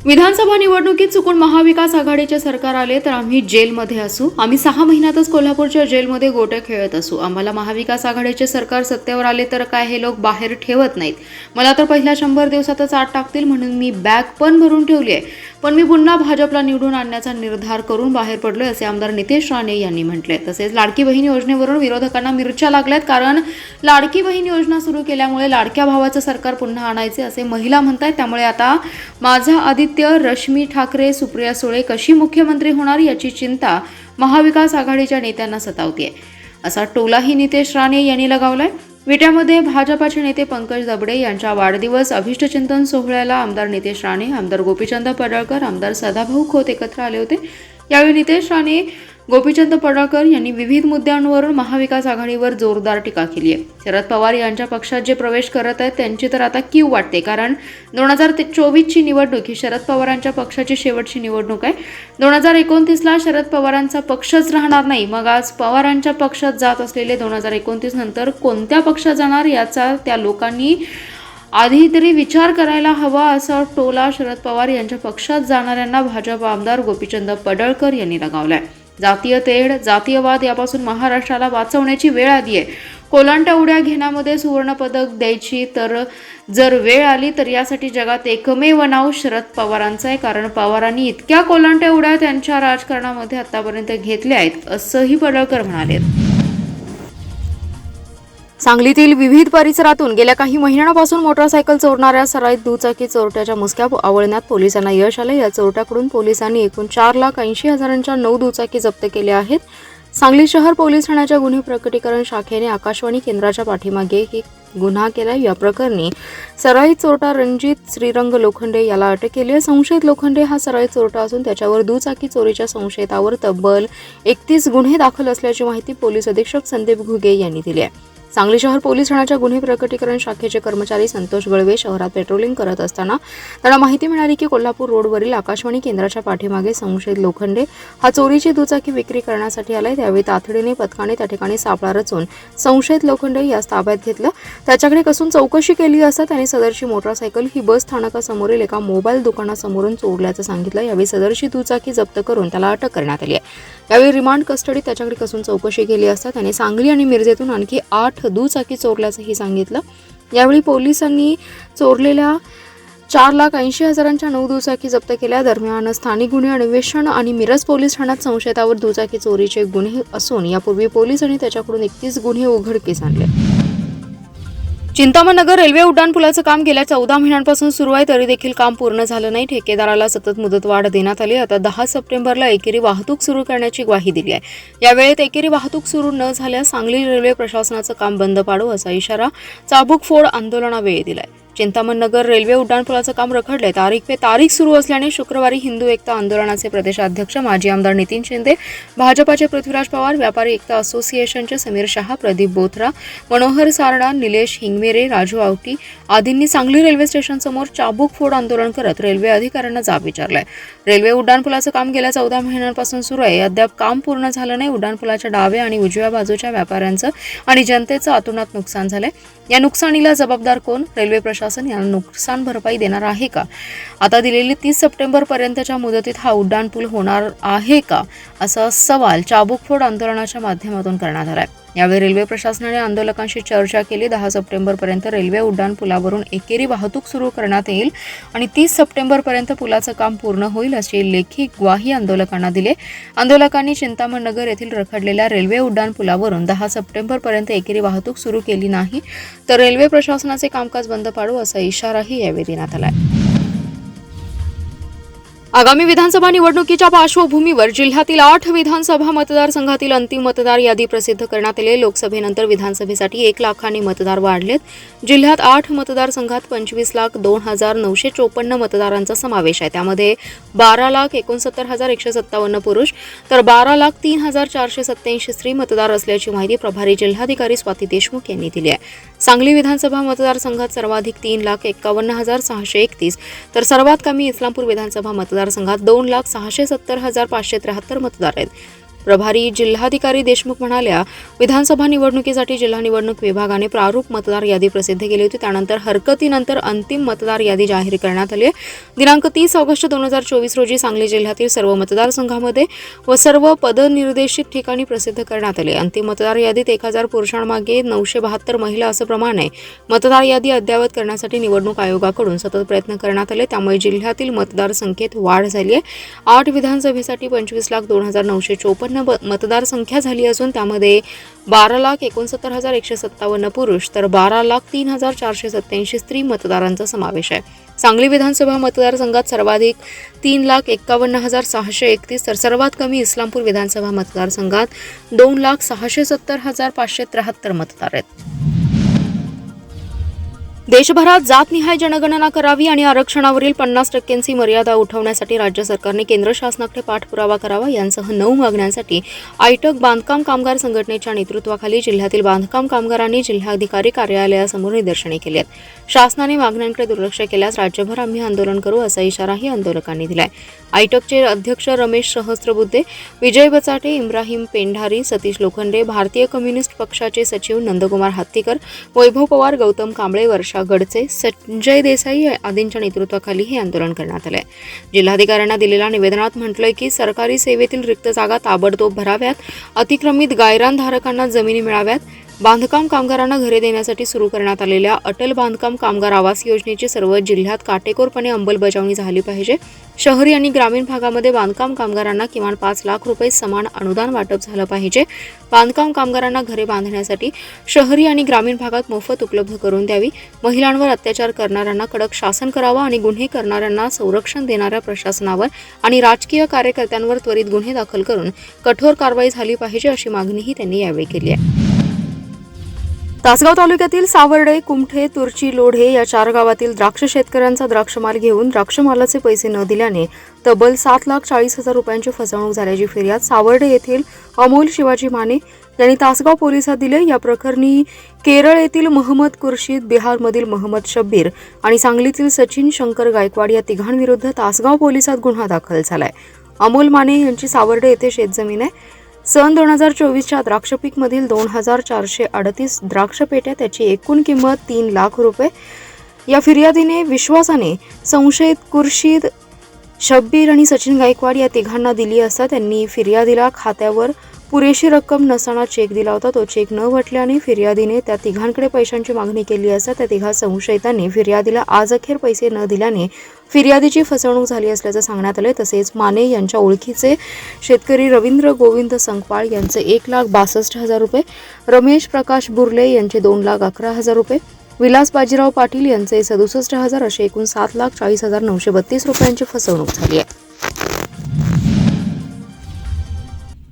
विधानसभा निवडणुकीत चुकून महाविकास आघाडीचे सरकार आले तर आम्ही जेलमध्ये असू. आम्ही 6 महिन्यातच कोल्हापूरच्या जेलमध्ये गोट्या खेळत असू. आम्हाला महाविकास आघाडीचे सरकार सत्तेवर आले तर काय हे लोक बाहेर ठेवत नाहीत. मला तर पहिल्या 100 दिवसातच आत टाकतील म्हणून मी बॅग पण भरून ठेवली आहे. पण मी पुन्हा भाजपला निवडून आणण्याचा निर्धार करून बाहेर पडलोय असे आमदार नितेश राणे यांनी म्हटले. तसेच लाडकी बहीण योजनेवरून विरोधकांना मिरच्या लागल्यात, कारण लाडकी बहीण योजना सुरू केल्यामुळे लाडक्या भावाचं सरकार पुन्हा आणायचे असे महिला म्हणतायत. त्यामुळे आता माझा आदित्य, रश्मी ठाकरे, सुप्रिया सुळे कशी मुख्यमंत्री होणार याची चिंता महाविकास आघाडीच्या नेत्यांना सतावतीये, असा टोलाही नितेश राणे यांनी लगावलाय. विट्यामध्ये भाजपाचे नेते पंकज दबडे यांच्या वाढदिवस अभिष्टचिंतन सोहळ्याला आमदार नितेश राणे, आमदार गोपीचंद पडळकर, आमदार सदाभाऊ खोत एकत्र आले होते. यावेळी नितेश राणे, गोपीचंद पडळकर यांनी विविध मुद्द्यांवरून महाविकास आघाडीवर जोरदार टीका केली आहे. शरद पवार यांच्या पक्षात जे प्रवेश करत आहेत त्यांची तर आता कीव वाटते, कारण 2024ची निवडणूक ही शरद पवारांच्या पक्षाची शेवटची निवडणूक आहे. 2029ला शरद पवारांचा पक्षच राहणार नाही. मग आज पवारांच्या पक्षात जात असलेले 2029 नंतर कोणत्या पक्षात जाणार याचा त्या लोकांनी आधी तरी विचार करायला हवा, असा टोला शरद पवार यांच्या पक्षात जाणाऱ्यांना भाजप आमदार गोपीचंद पडळकर यांनी लगावलाय. जातीय तेढ, जातीयवाद यापासून महाराष्ट्राला वाचवण्याची वेळ आली आहे. कोलांट्या उड्या घेण्यामध्ये सुवर्णपदक द्यायची तर जर वेळ आली तर यासाठी जगात एकमेव नाव शरद पवारांचं आहे, कारण पवारांनी इतक्या कोलांट्या उड्या त्यांच्या राजकारणामध्ये आतापर्यंत घेतल्या आहेत, असंही पडळकर म्हणाले. सांगलीतील विविध परिसरातून गेल्या काही महिन्यांपासून मोटारसायकल चोरणाऱ्या सराईत दुचाकी चोरट्याच्या मुसक्या आवळण्यात पोलिसांना यश आले. या चोरट्याकडून पोलिसांनी एकूण 4,80,000च्या 9 दुचाकी जप्त केल्या आहेत. सांगली शहर पोलीस ठाण्याच्या गुन्हे प्रकटीकरण शाखेने आकाशवाणी केंद्राच्या पाठीमागे ही गुन्हा केला. या प्रकरणी सराईत चोरटा रणजित श्रीरंग लोखंडे याला अटक केली आहे. संशयित लोखंडे हा सराईत चोरटा असून त्याच्यावर दुचाकी चोरीच्या संशयितावर तब्बल 31 गुन्हे दाखल असल्याची माहिती पोलीस अधीक्षक संदीप घुगे यांनी दिली आहे. सांगली शहर पोलीस ठाण्याच्या गुन्हे प्रकटीकरण शाखेचे कर्मचारी संतोष गळवे शहरात पेट्रोलिंग करत असताना त्यांना माहिती मिळाली की कोल्हापूर रोडवरील आकाशवाणी केंद्राच्या पाठीमागे संशयित लोखंडे हा चोरीची दुचाकी विक्री करण्यासाठी आलाय. त्यावेळी तातडीने पथकाने त्या ठिकाणी सापळा रचून संशयित लोखंडे यास ताब्यात घेतलं. त्याच्याकडे कसून चौकशी केली असता त्यांनी सदरची मोटारसायकल ही बस स्थानकासमोरील एका मोबाईल दुकानासमोरून चोरल्याचं सांगितलं. यावेळी सदरची दुचाकी जप्त करून त्याला अटक करण्यात आली आहे. यावेळी रिमांड कस्टडीत त्याच्याकडे कसून चौकशी केली असता त्याने सांगली आणि मिरजेतून आणखी 8 दुचाकी चोरल्याचंही सांगितलं. यावेळी पोलिसांनी चोरलेल्या 4,80,000च्या 9 दुचाकी जप्त केल्या. दरम्यान स्थानिक गुन्हे अन्वेषण आणि मिरज पोलीस ठाण्यात संशयितावर दुचाकी चोरीचे गुन्हे असून यापूर्वी पोलिसांनी त्याच्याकडून 31 गुन्हे उघडकीस आणले. चिंतामण नगर रेल्वे उड्डाणपुलाचं काम गेल्या 14 महिन्यांपासून सुरू आहे, तरी देखील काम पूर्ण झालं नाही. ठेकेदाराला सतत मुदतवाढ देण्यात आली. आता 10 सप्टेंबरला एकेरी वाहतूक सुरू करण्याची ग्वाही दिली आहे. या वेळेत एकेरी वाहतूक सुरू न झाल्यास सांगली रेल्वे प्रशासनाचं काम बंद पाडू असा इशारा चाबूक फोड आंदोलनावेळी दिलाय. चिंतामण नगर रेल्वे उड्डाणपुलाचं काम रखडलंय. तारीख पे तारीख सुरू असल्याने शुक्रवारी हिंदू एकता आंदोलनाचे प्रदेशाध्यक्ष माजी आमदार नितीन शिंदे, भाजपाचे पृथ्वीराज पवार, व्यापारी एकता असोसिएशनचे समीर शहा, प्रदीप बोथरा, मनोहर सारडा, निलेश हिंगमेरे, राजू आवटी आदींनी सांगली रेल्वे स्टेशनसमोर चाबूक फोड आंदोलन करत रेल्वे अधिकाऱ्यांना जाब विचारलाय. रेल्वे उड्डाणपुलाचं काम गेल्या 14 महिन्यांपासून सुरू आहे. अद्याप काम पूर्ण झालं नाही. उड्डाणपुलाच्या डाव्या आणि उजव्या बाजूच्या व्यापाऱ्यांचं आणि जनतेचं अतोनात नुकसान झालंय. या नुकसानीला जबाबदार कोण? रेल्वे प्रशासन याला नुकसान भरपाई देणार आहे का? आता दिलेली 30 सप्टेंबर पर्यंतच्या मुदतीत हा उड्डाणपूल होणार आहे का, असा सवाल चाबूकफोड आंदोलनाच्या माध्यमातून करण्यात आलाय. यावेळी रेल्वे प्रशासनाने आंदोलकांशी चर्चा केली. 10 सप्टेंबरपर्यंत रेल्वे उड्डाणपुलावरून एकेरी वाहतूक सुरू करण्यात येईल आणि 30 सप्टेंबरपर्यंत पुलाचं काम पूर्ण होईल अशी लेखी ग्वाही आंदोलकांना दिली. आंदोलकांनी चिंतामण नगर येथील रखडलेल्या रेल्वे उड्डाणपुलावरून 10 सप्टेंबरपर्यंत एकेरी वाहतूक सुरू केली नाही तर रेल्वे प्रशासनाचे कामकाज बंद पाडू असा इशाराही यावेळी देण्यात आला. आगामी विधानसभा निवडणुकीच्या पार्श्वभूमीवर जिल्ह्यातील 8 विधानसभा मतदारसंघातील अंतिम मतदार यादी प्रसिद्ध करण्यात आली. लोकसभेनंतर विधानसभेसाठी 1 लाखांनी मतदार वाढलेत. जिल्ह्यात 8 मतदारसंघात 25,02,954 मतदारांचा समावेश आहे. त्यामध्ये 12,69,157 पुरुष तर 12,03,487 स्त्री मतदार असल्याची माहिती प्रभारी जिल्हाधिकारी स्वाती देशमुख यांनी दिली आहे. सांगली विधानसभा मतदारसंघात सर्वाधिक 3,51,631 तर सर्वात कमी इस्लामपूर विधानसभा मतदारसंघात 2,06,70,573 मतदार आहेत. प्रभारी जिल्हाधिकारी देशमुख म्हणाल्या, विधानसभा निवडणुकीसाठी जिल्हा निवडणूक विभागाने प्रारूप मतदार यादी प्रसिद्ध केली होती. त्यानंतर हरकतीनंतर अंतिम मतदार यादी जाहीर करण्यात आली. दिनांक 30 ऑगस्ट 2024 रोजी सांगली जिल्ह्यातील सर्व मतदारसंघामध्ये व सर्व पदनिर्देशित ठिकाणी प्रसिद्ध करण्यात आले. अंतिम मतदार यादीत 1000 पुरुषांमागे 972 महिला असं प्रमाण आहे. मतदार यादी अद्ययावत करण्यासाठी निवडणूक आयोगाकडून सतत प्रयत्न करण्यात आले. त्यामुळे जिल्ह्यातील मतदार संख्येत वाढ झाली आहे. 8 विधानसभेसाठी 25,02,954 मतदार संख्या झाली असून त्यामध्ये 12,69,157 पुरुष तर 12,03,487 स्त्री मतदारांचा समावेश आहे. सांगली विधानसभा मतदारसंघात सर्वाधिक 3,51,631 तर सर्वात कमी इस्लामपूर विधानसभा मतदारसंघात 2,670,573 मतदार आहेत. देशभरात जातनिहाय जनगणना करावी आणि आरक्षणावरील 50% मर्यादा उठवण्यासाठी राज्य सरकारने केंद्र शासनाकडे पाठपुरावा करावा यांसह 9 मागण्यांसाठी आयटक बांधकाम कामगार संघटनेच्या नेतृत्वाखाली जिल्ह्यातील बांधकाम कामगारांनी जिल्हाधिकारी कार्यालयासमोर निदर्शने केली आहेत. शासनाने मागण्यांकडे दुर्लक्ष केल्यास राज्यभर आम्ही आंदोलन करू असा इशाराही आंदोलकांनी दिलाय. आयटकचे अध्यक्ष रमेश सहस्त्रबुद्धे, विजय बचाटे, इब्राहिम पेंढारी, सतीश लोखंडे, भारतीय कम्युनिस्ट पक्षाचे सचिव नंदकुमार हत्तीकर, वैभव पवार, गौतम कांबळे, वर्षा गडचे, संजय देसाई आदींच्या नेतृत्वाखाली हे आंदोलन करण्यात आले. जिल्हाधिकाऱ्यांना दिलेल्या निवेदनात म्हटलंय की सरकारी सेवेतील रिक्त जागा ताबडतोब भराव्यात, अतिक्रमित गायरान धारकांना जमिनी मिळाव्यात, बांधकाम कामगारांना घरे देण्यासाठी सुरू करण्यात आलेल्या अटल बांधकाम कामगार आवास योजनेची सर्व जिल्ह्यात काटेकोरपणे अंमलबजावणी झाली पाहिजे. शहरी आणि ग्रामीण भागामध्ये बांधकाम कामगारांना किमान 5 लाख रुपये समान अनुदान वाटप झालं पाहिजे. बांधकाम कामगारांना घरे बांधण्यासाठी शहरी आणि ग्रामीण भागात मोफत उपलब्ध करून द्यावी. महिलांवर अत्याचार करणाऱ्यांना कडक शासन करावं आणि गुन्हे करणाऱ्यांना संरक्षण देणाऱ्या प्रशासनावर आणि राजकीय कार्यकर्त्यांवर त्वरित गुन्हे दाखल करून कठोर कारवाई झाली पाहिजे अशी मागणीही त्यांनी यावेळी केली आहे. तासगाव तालुक्यातील सावर्डे, कुमठे, तुर्ची, लोढे या 4 गावातील द्राक्ष शेतकऱ्यांचा द्राक्षमाल घेऊन द्राक्षमालाचे पैसे न दिल्याने तब्बल 7,40,000 रुपयांची फसवणूक झाल्याची फिर्याद सावर्डे येथील अमोल शिवाजी माने यांनी तासगाव पोलिसात दिले. या प्रकरणी केरळ येथील महम्मद कुर्शीद, बिहारमधील महम्मद शब्बीर आणि सांगलीतील सचिन शंकर गायकवाड या तिघांविरुद्ध तासगाव पोलिसात गुन्हा दाखल झालाय. अमोल माने यांची सावर्डे येथे शेतजमीन आहे. सन 2024च्या द्राक्ष पीकमधील 2,438 द्राक्ष पेट्या, त्याची एकूण किंमत 3 लाख रुपये. या फिर्यादीने विश्वासाने संशयित कुर्शीद, शब्बीर आणि सचिन गायकवाड या तिघांना दिली असता त्यांनी फिर्यादीला खात्यावर पुरेशी रक्कम नसताना चेक दिला होता. तो चेक न वटल्याने फिर्यादीने त्या तिघांकडे पैशांची मागणी केली असता त्या तिघा संशयितांनी फिर्यादीला आज अखेर पैसे न दिल्याने फिर्यादीची फसवणूक झाली असल्याचं सांगण्यात आले. तसेच माने यांच्या ओळखीचे शेतकरी रवींद्र गोविंद संकपाळ यांचे 1,62,000 रुपये, रमेश प्रकाश बुर्ले यांचे 2,11,000 रुपये, विलास बाजीराव पाटील यांचे 67,000 असे एकूण 7,40,932 रुपयांची फसवणूक झाली आहे.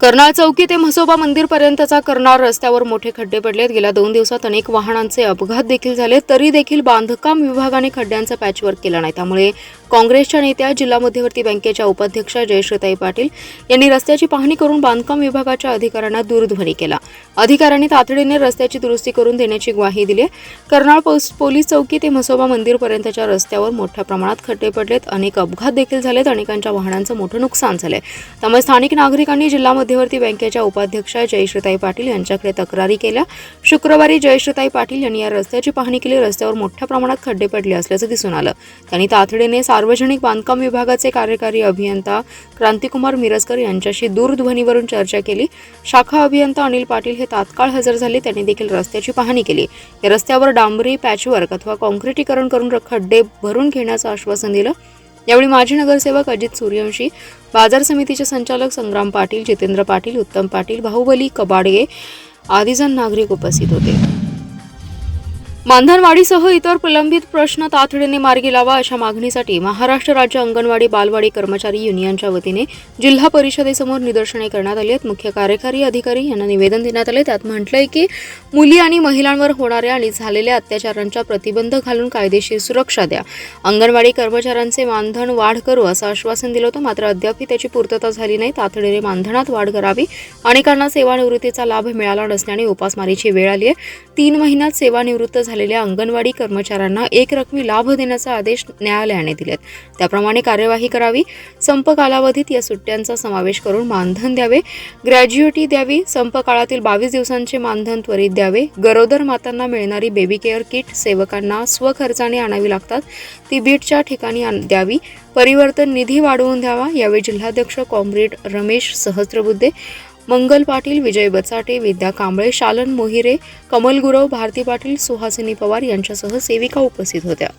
कर्नाळ चौकी ते म्हसोबा मंदिरपर्यंतचा कर्नाळ रस्त्यावर मोठे खड्डे पडलेत. गेल्या 2 दिवसात अनेक वाहनांचे अपघात देखील झाले. तरी देखील बांधकाम विभागाने खड्ड्यांचा पॅचवर्क केला नाही. त्यामुळे काँग्रेसच्या नेत्या, जिल्हा मध्यवर्ती बँकेच्या उपाध्यक्षा जयश्रीताई पाटील यांनी रस्त्याची पाहणी करून बांधकाम विभागाच्या अधिकाऱ्यांना दूरध्वनी केला. अधिकाऱ्यांनी तातडीने रस्त्याची दुरुस्ती करून देण्याची ग्वाही दिली. कर्नाळ पोलीस चौकी ते म्हसोबा मंदिरपर्यंतच्या रस्त्यावर मोठ्या प्रमाणात खड्डे पडलेत. अनेक अपघात देखील झालेत. अनेकांच्या वाहनांचं मोठं नुकसान झालंय. त्यामुळे स्थानिक नागरिकांनी जिल्हा मध्यवर्ती बँकेच्या उपाध्यक्षा जयश्रीताई पाटील यांच्याकडे तक्रारी केल्या. शुक्रवारी जयश्रीताई पाटील यांनी या रस्त्याची पाहणी केली. रस्त्यावर मोठ्या प्रमाणात खड्डे पडले असल्याचं दिसून आलं. त्यांनी तातडीने सार्वजनिक बांधकाम विभागाचे कार्यकारी अभियंता क्रांतिकुमार मिरजकर यांच्याशी दूरध्वनीवरून चर्चा केली. शाखा अभियंता अनिल पाटील हे तात्काळ हजर झाले. त्यांनी देखील रस्त्याची पाहणी केली. या रस्त्यावर डांबरी पॅचवर्क अथवा कॉन्क्रिटीकरण करून खड्डे भरून घेण्याचं आश्वासन दिलं. यावेळी माजी नगरसेवक अजित सूर्यवंशी, बाजार समितीचे संचालक संग्राम पाटील, जितेंद्र पाटील, उत्तम पाटील, बाहुबली कबाडगे आदी जण नागरिक उपस्थित होते. मानधनवाढीसह इतर प्रलंबित प्रश्न तातडीने मार्गी लावा अशा मागणीसाठी महाराष्ट्र राज्य अंगणवाडी बालवाडी कर्मचारी युनियनच्या वतीने जिल्हा परिषदेसमोर निदर्शने करण्यात आली आहेत. मुख्य कार्यकारी अधिकारी यांना निवेदन देण्यात आले. त्यात म्हटलंय की मुली आणि महिलांवर होणाऱ्या आणि झालेल्या अत्याचारांचा प्रतिबंध घालून कायदेशीर सुरक्षा द्या. अंगणवाडी कर्मचाऱ्यांचे मानधन वाढ करू असं आश्वासन दिलं होतं, मात्र अद्याप त्याची पूर्तता झाली नाही. तातडीने मानधनात वाढ करावी. अनेकांना सेवानिवृत्तीचा लाभ मिळाला नसल्याने उपासमारीची वेळ आली आहे. 3 महिन्यात सेवानिवृत्त झालेल्या अंगणवाडी कर्मचाऱ्यांना एकरकमी लाभ देण्याचे आदेश न्यायालयाने दिलेत. त्याप्रमाणे कार्यवाही करावी. संप कालावधीत या सुट्ट्यांचा समावेश करून मानधन द्यावे, ग्रॅज्युइटी द्यावी. संप काळातील 22 दिवसांचे मानधन त्वरित द्यावे. गरोदर मातांना मिळणारी बेबी केअर किट सेवकांना स्वखर्चाने आणावी लागतात, ती बीटच्या ठिकाणी द्यावी. परिवर्तन निधी वाढवून द्यावा. यावेळी जिल्हाध्यक्ष कॉम्रेड रमेश सहस्त्रबुद्धे, मंगल पाटील, विजय बचाटे, विद्या कांबळे, शालन मोहिरे, कमल गुरव, भारती पाटील, सुहासिनी पवार यांच्यासह सेविका उपस्थित होत्या.